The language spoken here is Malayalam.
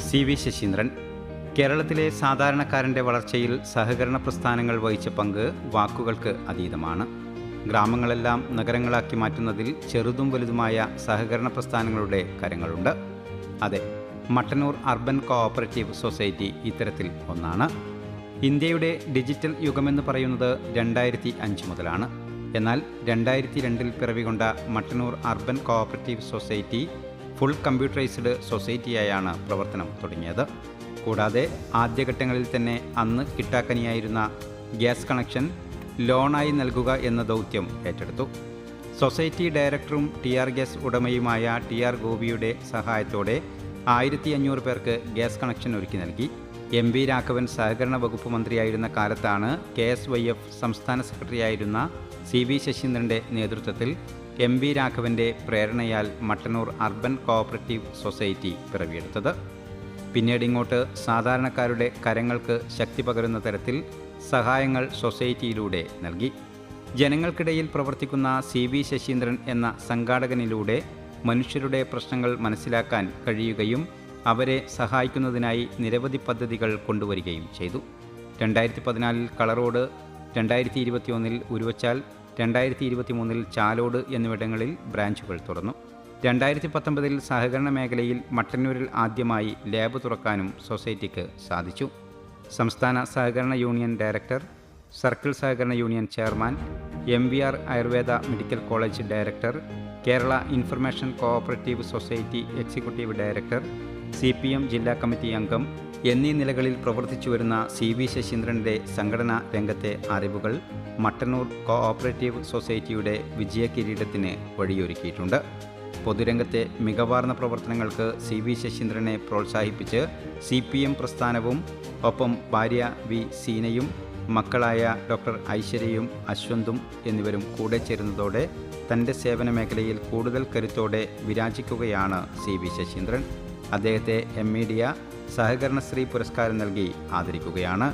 സി.വി. ശശീന്ദ്രൻ. കേരളത്തിലെ സാധാരണക്കാരൻ്റെ വളർച്ചയിൽ സഹകരണ പ്രസ്ഥാനങ്ങൾ വഹിച്ച പങ്ക് വാക്കുകൾക്ക് അതീതമാണ്. ഗ്രാമങ്ങളെല്ലാം നഗരങ്ങളാക്കി മാറ്റുന്നതിൽ ചെറുതും വലുതുമായ സഹകരണ പ്രസ്ഥാനങ്ങളുടെ കരങ്ങളുണ്ട്. അതെ, മട്ടന്നൂർ അർബൻ കോഓപ്പറേറ്റീവ് സൊസൈറ്റി ഇത്തരത്തിൽ ഒന്നാണ്. ഇന്ത്യയുടെ ഡിജിറ്റൽ യുഗമെന്ന് പറയുന്നത് 2005 മുതലാണ്. എന്നാൽ 2002 പിറവികൊണ്ട Mattannur urban cooperative society full computerised സൊസൈറ്റിയായാണ് പ്രവർത്തനം തുടങ്ങിയത്. കൂടാതെ ആദ്യഘട്ടങ്ങളിൽ തന്നെ അന്ന് കിട്ടാക്കനിയായിരുന്ന ഗ്യാസ് കണക്ഷൻ ലോണായി നൽകുക എന്ന ദൗത്യം ഏറ്റെടുത്തു. സൊസൈറ്റി ഡയറക്ടറും ടി.ആർ. ഗ്യാസ് ഉടമയുമായ ടി.ആർ. ഗോപിയുടെ സഹായത്തോടെ 1500 പേർക്ക് ഗ്യാസ് കണക്ഷൻ ഒരുക്കി നൽകി. എം.വി. രാഘവൻ സഹകരണ വകുപ്പ് മന്ത്രിയായിരുന്ന കാലത്താണ് KSYF സംസ്ഥാന സെക്രട്ടറിയായിരുന്ന സി.വി. ശശീന്ദ്രൻ്റെ നേതൃത്വത്തിൽ എം.വി. രാഘവൻ്റെ പ്രേരണയാൽ മട്ടന്നൂർ അർബൻ കോഓപ്പറേറ്റീവ് സൊസൈറ്റി പിറവിയെടുത്തത്. പിന്നീട് ഇങ്ങോട്ട് സാധാരണക്കാരുടെ കരങ്ങൾക്ക് ശക്തി പകരുന്ന തരത്തിൽ സഹായങ്ങൾ സൊസൈറ്റിയിലൂടെ നൽകി. ജനങ്ങൾക്കിടയിൽ പ്രവർത്തിക്കുന്ന സി.വി. ശശീന്ദ്രൻ എന്ന സംഘാടകനിലൂടെ മനുഷ്യരുടെ പ്രശ്നങ്ങൾ മനസ്സിലാക്കാൻ കഴിയുകയും അവരെ സഹായിക്കുന്നതിനായി നിരവധി പദ്ധതികൾ കൊണ്ടുവരികയും ചെയ്തു. 2014 കളറോട്, 2021 ഉരുവച്ചാൽ, 2023 ചാലോട് എന്നിവിടങ്ങളിൽ ബ്രാഞ്ചുകൾ തുറന്നു. 2019 സഹകരണ മേഖലയിൽ മട്ടന്നൂരിൽ ആദ്യമായി ലാബ് തുറക്കാനും സൊസൈറ്റിക്ക് സാധിച്ചു. സംസ്ഥാന സഹകരണ യൂണിയൻ ഡയറക്ടർ, സർക്കിൾ സഹകരണ union chairman, MVR Ayurveda medical college director, Kerala information cooperative society executive director, CPM ജില്ലാ കമ്മിറ്റി അംഗം എന്നീ നിലകളിൽ പ്രവർത്തിച്ചു വരുന്ന സി.വി. ശശീന്ദ്രൻ്റെ സംഘടനാ രംഗത്തെ അറിവുകൾ മട്ടന്നൂർ കോഓപ്പറേറ്റീവ് സൊസൈറ്റിയുടെ വിജയകിരീടത്തിന് വഴിയൊരുക്കിയിട്ടുണ്ട്. പൊതുരംഗത്തെ മികവാർന്ന പ്രവർത്തനങ്ങൾക്ക് സി.വി. ശശീന്ദ്രനെ പ്രോത്സാഹിപ്പിച്ച് CPM പ്രസ്ഥാനവും ഒപ്പം ഭാര്യ വി. സീനയും മക്കളായ ഡോക്ടർ ഐശ്വര്യയും അശ്വന്തും എന്നിവരും കൂടെ ചേരുന്നതോടെ തൻ്റെ സേവന മേഖലയിൽ കൂടുതൽ കരുത്തോടെ വിരാജിക്കുകയാണ് സി.വി. ശശീന്ദ്രൻ. അദ്ദേഹത്തെ എം മീഡിയ സഹകരണശ്രീ പുരസ്കാരം നൽകി ആദരിക്കുകയാണ്.